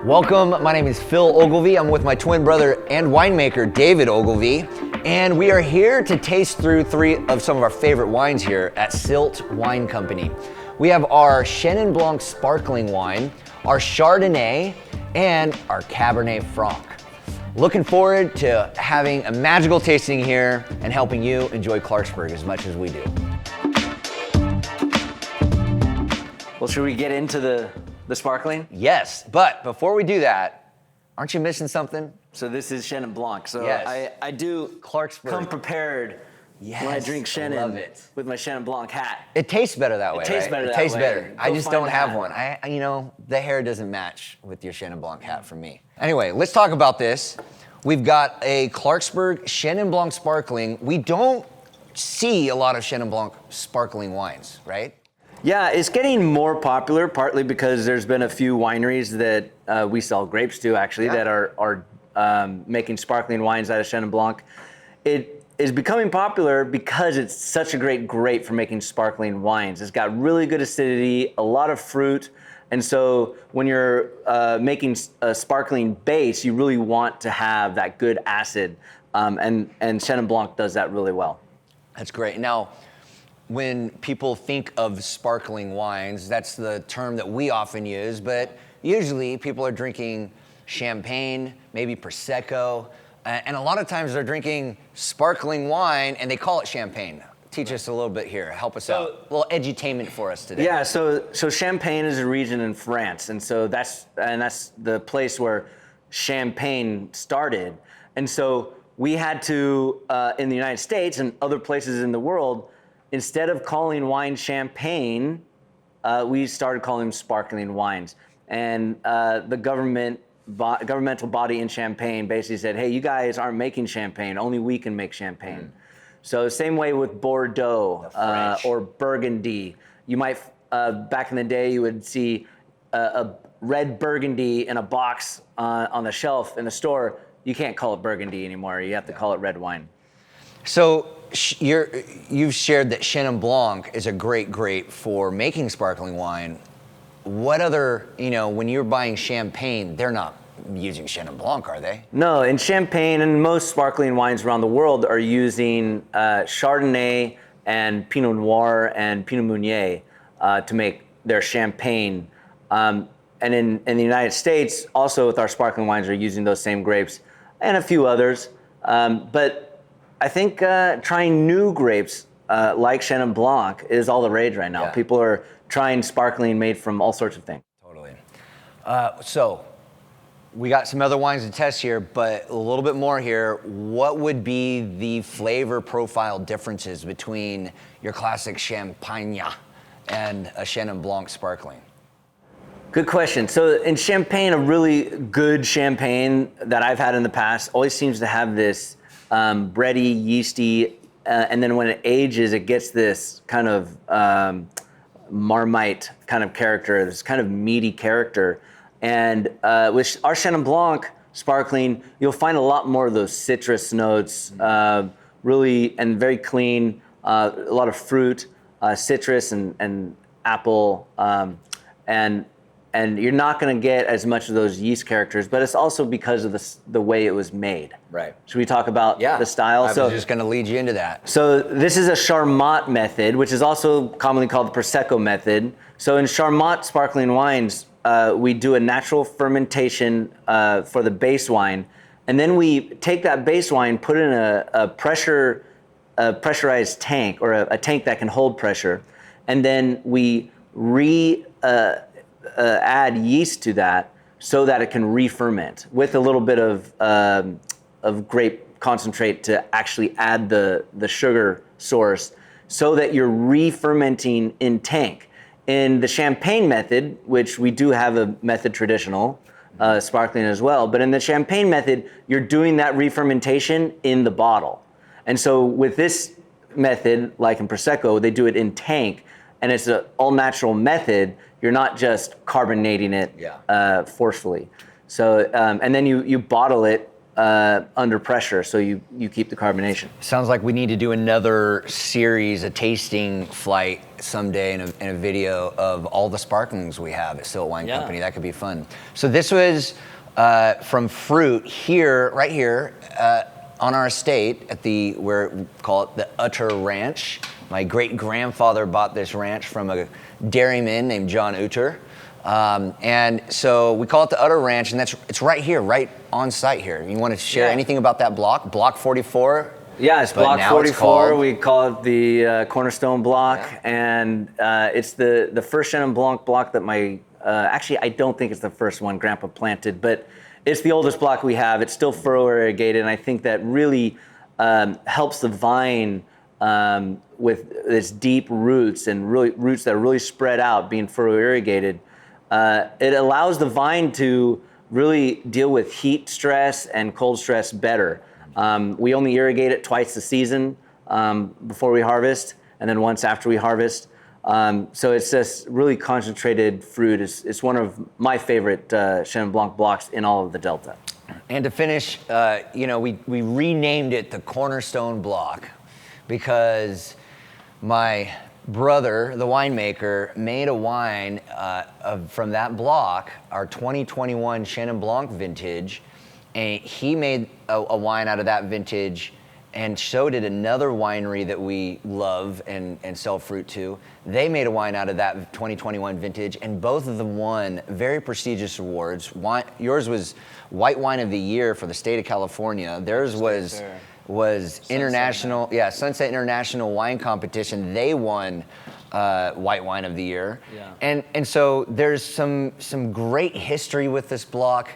Welcome, my name is Phil Ogilvie. I'm with my twin brother and winemaker, David Ogilvie. And we are here to taste through three of some of our favorite wines here at Silt Wine Company. We have our Chenin Blanc sparkling wine, our Chardonnay, and our Cabernet Franc. Looking forward to having a magical tasting here and helping you enjoy Clarksburg as much as we do. Well, should we get into the sparkling? Yes, but before we do that, aren't you missing something? So this is Chenin Blanc. So Yes. I do Clarksburg. come prepared when I drink I love Chenin it. with my Chenin Blanc hat. It tastes better that way, tastes right? better It that tastes way. better. I Go just find don't a have hat. one. The hair doesn't match with your Chenin Blanc hat for me. Anyway, let's talk about this. We've got a Clarksburg Chenin Blanc sparkling. We don't see a lot of Chenin Blanc sparkling wines, right? Yeah, it's getting more popular, partly because there's been a few wineries that we sell grapes to, actually, that are making sparkling wines out of Chenin Blanc. It is becoming popular because it's such a great grape for making sparkling wines. It's got really good acidity, a lot of fruit, and so when you're making a sparkling base, you really want to have that good acid, and Chenin Blanc does that really well. That's great. Now, when people think of sparkling wines, that's the term that we often use, but usually people are drinking champagne, maybe Prosecco, and a lot of times they're drinking sparkling wine and they call it champagne. Teach us a little bit here, help us out. A little edutainment for us today. Yeah, so Champagne is a region in France, and so that's the place where champagne started. And so we had to, in the United States and other places in the world, instead of calling wine champagne, we started calling them sparkling wines. And the governmental body in Champagne basically said, hey, you guys aren't making champagne, only we can make champagne. So same way with Bordeaux or Burgundy. You might, back in the day, you would see a red Burgundy in a box on the shelf in the store. You can't call it Burgundy anymore. You have to call it red wine. So you've shared that Chenin Blanc is a great grape for making sparkling wine. What other, when you're buying champagne, they're not using Chenin Blanc, are they? No, in Champagne and most sparkling wines around the world are using Chardonnay and Pinot Noir and Pinot Meunier to make their champagne. And in the United States, also with our sparkling wines, are using those same grapes and a few others. But I think trying new grapes like Chenin Blanc is all the rage right now. Yeah. People are trying sparkling made from all sorts of things. Totally. So we got some other wines to test here, but a little bit more here. What would be the flavor profile differences between your classic Champagne and a Chenin Blanc sparkling? Good question. So in Champagne, a really good champagne that I've had in the past always seems to have this bready, yeasty, and then when it ages, it gets this kind of Marmite kind of character, this kind of meaty character. And with our Chenin Blanc sparkling, you'll find a lot more of those citrus notes, really, and very clean, a lot of fruit, citrus and apple, and you're not going to get as much of those yeast characters, but it's also because of the way it was made. Right. Should we talk about the style? I was just going to lead you into that. So this is a Charmat method, which is also commonly called the Prosecco method. So in Charmat sparkling wines, we do a natural fermentation for the base wine, and then we take that base wine, put it in a pressurized tank, or a tank that can hold pressure, and then we add yeast to that so that it can re-ferment with a little bit of grape concentrate to actually add the sugar source, so that you're re-fermenting in tank. In the Champagne method, which we do have a method traditional, sparkling as well, but in the Champagne method, you're doing that re-fermentation in the bottle. And so with this method, like in Prosecco, they do it in tank, and it's an all-natural method. You're not just carbonating it forcefully. So, and then you bottle it under pressure, so you keep the carbonation. Sounds like we need to do another series, a tasting flight someday in a video of all the sparklings we have at Silt Wine Company. That could be fun. So this was from fruit here, right here, on our estate at we call it the Utter Ranch. My great grandfather bought this ranch from a dairyman named John Utter. And so we call it the Utter Ranch, and it's right here, right on site here. You want to share anything about that block? Block 44? Yeah, it's block 44. We call it the Cornerstone Block, and it's the first Chenin Blanc block that actually I don't think it's the first one Grandpa planted, but it's the oldest block we have. It's still furrow irrigated, and I think that really helps the vine with its deep roots and roots that are really spread out, being furrow irrigated. It allows the vine to really deal with heat stress and cold stress better. We only irrigate it twice a season before we harvest, and then once after we harvest. So it's just really concentrated fruit. It's one of my favorite Chenin Blanc blocks in all of the Delta. And to finish, we renamed it the Cornerstone Block because my brother, the winemaker, made a wine from that block, our 2021 Chenin Blanc vintage, and he made a wine out of that vintage, and so did another winery that we love and sell fruit to. They made a wine out of that 2021 vintage, and both of them won very prestigious awards. Yours was White Wine of the Year for the state of California. Theirs was international, Sunset International Wine Competition. They won White Wine of the Year. Yeah. And so there's some great history with this block.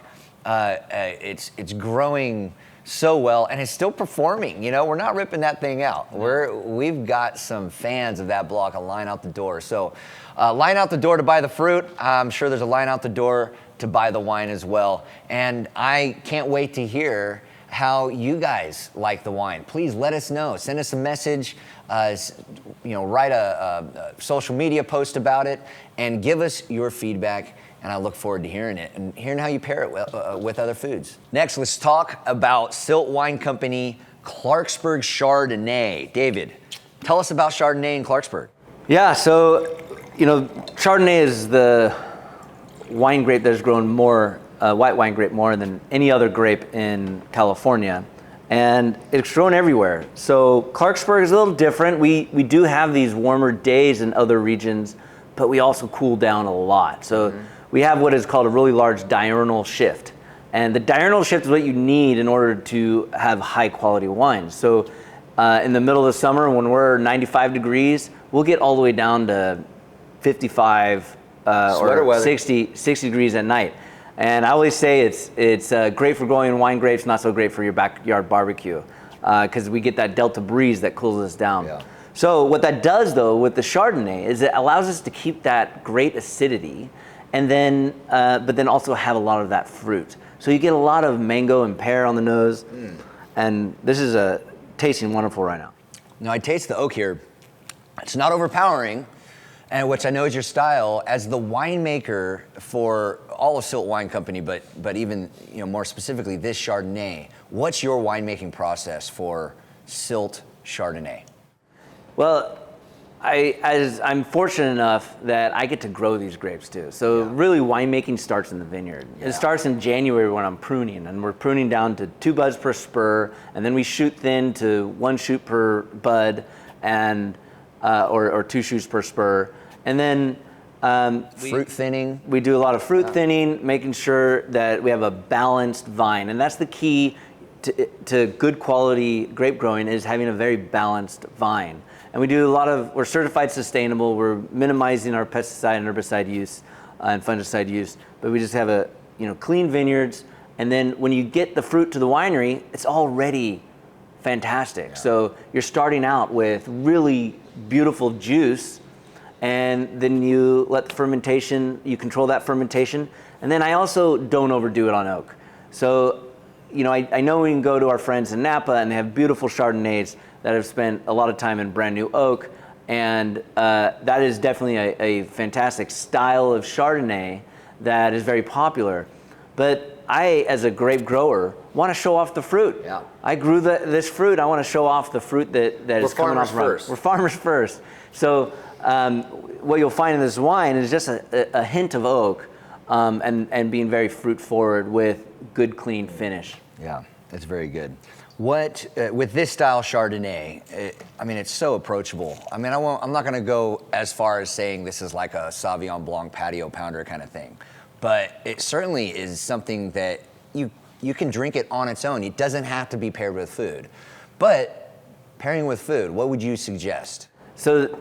It's growing so well, and it's still performing. We're not ripping that thing out. We've got some fans of that block a line out the door. So line out the door to buy the fruit. I'm sure there's a line out the door to buy the wine as well. And I can't wait to hear how you guys like the wine. Please let us know. Send us a message, write a social media post about it, and give us your feedback. And I look forward to hearing it and hearing how you pair it with other foods. Next, let's talk about Silt Wine Company Clarksburg Chardonnay. David, tell us about Chardonnay in Clarksburg. Yeah, so, Chardonnay is the wine grape that has grown more, white wine grape more than any other grape in California. And it's grown everywhere. So Clarksburg is a little different. We do have these warmer days in other regions, but we also cool down a lot. So we have what is called a really large diurnal shift. And the diurnal shift is what you need in order to have high quality wines. So in the middle of the summer, when we're 95 degrees, we'll get all the way down to 55 or 60 degrees at night. And I always say it's great for growing wine grapes, not so great for your backyard barbecue, because we get that delta breeze that cools us down. Yeah. So what that does, though, with the Chardonnay is it allows us to keep that great acidity, and then but then also have a lot of that fruit. So you get a lot of mango and pear on the nose, and this is tasting wonderful right now. Now I taste the oak here. It's not overpowering, and which I know is your style. As the winemaker for all of Silt Wine Company, but even more specifically this Chardonnay, what's your winemaking process for Silt Chardonnay? Well, I'm fortunate enough that I get to grow these grapes too. So really winemaking starts in the vineyard. Yeah. It starts in January when I'm pruning, and we're pruning down to 2 buds per spur, and then we shoot thin to 1 shoot per bud, and or 2 shoots per spur. And then fruit thinning. We do a lot of fruit thinning, making sure that we have a balanced vine, and that's the key to good quality grape growing, is having a very balanced vine. And we do we're certified sustainable. We're minimizing our pesticide and herbicide use and fungicide use, but we just have clean vineyards. And then when you get the fruit to the winery, it's already fantastic. Yeah. So you're starting out with really beautiful juice, and then you let the fermentation, you control that fermentation. And then I also don't overdo it on oak. So, I know we can go to our friends in Napa and they have beautiful Chardonnays that have spent a lot of time in brand new oak. And that is definitely a fantastic style of Chardonnay that is very popular. But I, as a grape grower, want to show off the fruit. Yeah. I grew this fruit. I want to show off the fruit that is coming off. We're farmers first. So what you'll find in this wine is just a hint of oak, and being very fruit forward with good, clean finish. Yeah, it's very good. What with this style Chardonnay? I mean, it's so approachable. I mean, I'm not going to go as far as saying this is like a Sauvignon Blanc patio pounder kind of thing, but it certainly is something that you can drink it on its own. It doesn't have to be paired with food. But pairing with food, what would you suggest? So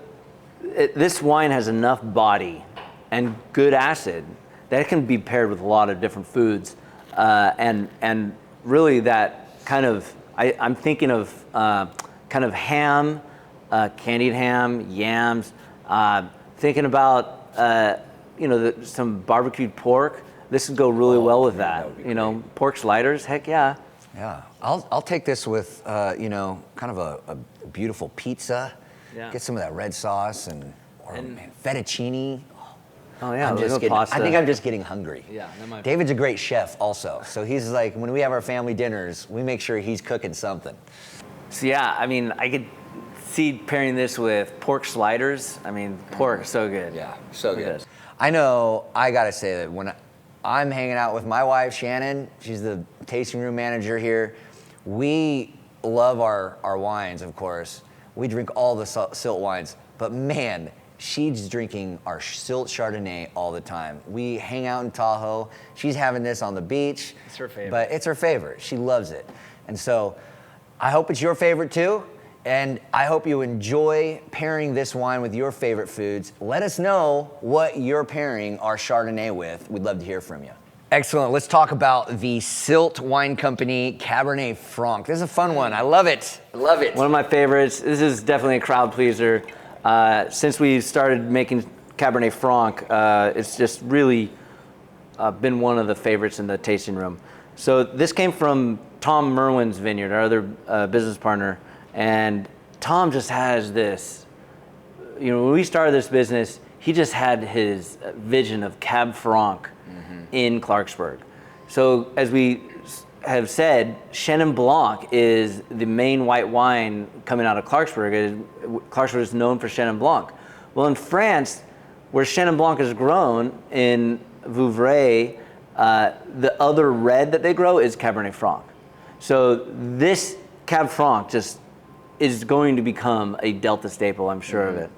this wine has enough body and good acid that it can be paired with a lot of different foods, and really that kind of. I'm thinking of kind of ham, candied ham, yams. Thinking about some barbecued pork. This would go really well with that. Pork sliders. Heck yeah. Yeah, I'll take this with kind of a beautiful pizza. Yeah. Get some of that red sauce and fettuccine. Oh yeah, I think I'm just getting hungry. Yeah, that might be. David's a great chef also, so he's like, when we have our family dinners, we make sure he's cooking something. So yeah, I mean, I could see pairing this with pork sliders. I mean, pork, so good. Yeah, so good. I know, I gotta say that when I'm hanging out with my wife, Shannon, she's the tasting room manager here, we love our wines, of course. We drink all the Silt wines, but man, she's drinking our Silt Chardonnay all the time. We hang out in Tahoe. She's having this on the beach. It's her favorite. But it's her favorite. She loves it. And so I hope it's your favorite too. And I hope you enjoy pairing this wine with your favorite foods. Let us know what you're pairing our Chardonnay with. We'd love to hear from you. Excellent. Let's talk about the Silt Wine Company Cabernet Franc. This is a fun one. I love it. I love it. One of my favorites. This is definitely a crowd pleaser. Since we started making Cabernet Franc, it's just really been one of the favorites in the tasting room. So this came from Tom Merwin's vineyard, our other business partner, and Tom just has this, when we started this business, he just had his vision of Cab Franc in Clarksburg. So as we have said, Chenin Blanc is the main white wine coming out of Clarksburg. Clarksburg is known for Chenin Blanc. Well, in France, where Chenin Blanc is grown, in Vouvray, the other red that they grow is Cabernet Franc. So this Cab Franc just is going to become a Delta staple, I'm sure of it.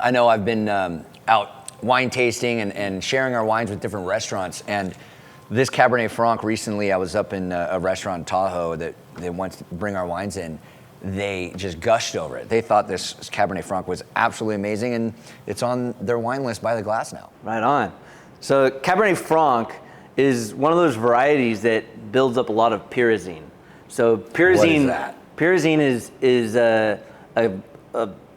I know I've been out wine tasting and sharing our wines with different restaurants, and this Cabernet Franc, recently I was up in a restaurant in Tahoe that they wanted to bring our wines in. They just gushed over it. They thought this Cabernet Franc was absolutely amazing, and it's on their wine list by the glass now. Right on. So Cabernet Franc is one of those varieties that builds up a lot of pyrazine. So pyrazine, what is that? Pyrazine is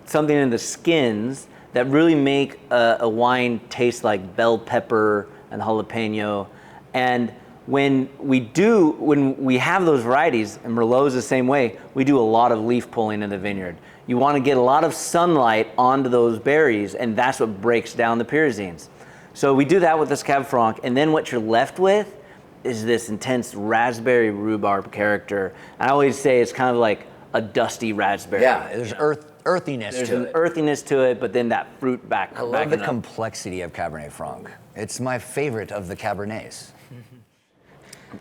something in the skins that really make a wine taste like bell pepper and jalapeno. And when we have those varieties, and Merlot is the same way, we do a lot of leaf pulling in the vineyard. You want to get a lot of sunlight onto those berries, and that's what breaks down the pyrazines. So we do that with this Cab Franc, and then what you're left with is this intense raspberry rhubarb character. I always say it's kind of like a dusty raspberry. Yeah, there's earthiness to it. There's an earthiness to it, but then that fruit back. I love the complexity of Cabernet Franc. It's my favorite of the Cabernets.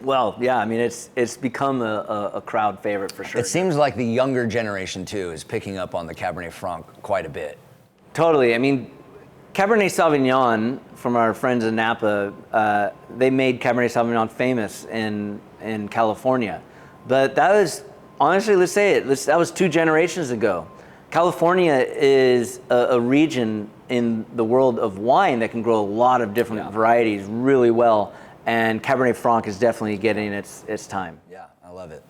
Well, yeah, I mean, it's become a crowd favorite for sure. It seems like the younger generation, too, is picking up on the Cabernet Franc quite a bit. Totally. I mean, Cabernet Sauvignon, from our friends in Napa, they made Cabernet Sauvignon famous in California. But that was, honestly, let's say it, that was 2 generations ago. California is a region in the world of wine that can grow a lot of different varieties really well. And Cabernet Franc is definitely getting its time. Yeah, I love it.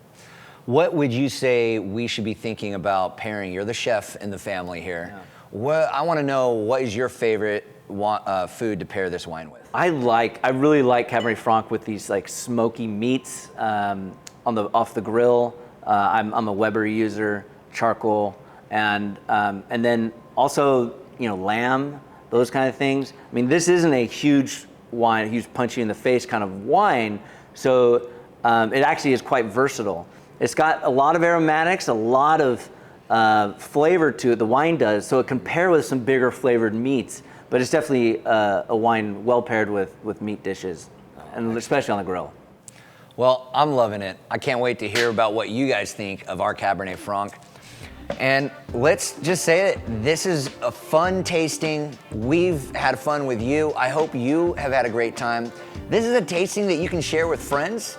What would you say we should be thinking about pairing? You're the chef in the family here. Yeah. I want to know, what is your favorite food to pair this wine with? I really like Cabernet Franc with these like smoky meats off the grill. I'm a Weber user, charcoal, and then also lamb, those kind of things. I mean, this isn't a huge wine, a huge punch you in the face kind of wine. So it actually is quite versatile. It's got a lot of aromatics, a lot of flavor to it, the wine does, so it can pair with some bigger flavored meats, but it's definitely a wine well paired with meat dishes, and especially on the grill. Well, I'm loving it. I can't wait to hear about what you guys think of our Cabernet Franc. And let's just say it, this is a fun tasting. We've had fun with you. I hope you have had a great time. This is a tasting that you can share with friends.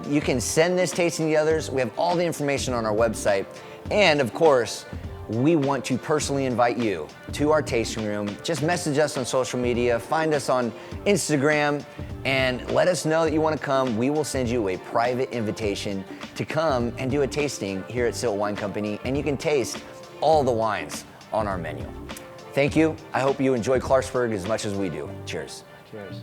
You can send this tasting to others. We have all the information on our website. And of course, we want to personally invite you to our tasting room. Just message us on social media, find us on Instagram, and let us know that you want to come. We will send you a private invitation to come and do a tasting here at Silt Wine Company, and you can taste all the wines on our menu. Thank you. I hope you enjoy Clarksburg as much as we do. Cheers. Cheers.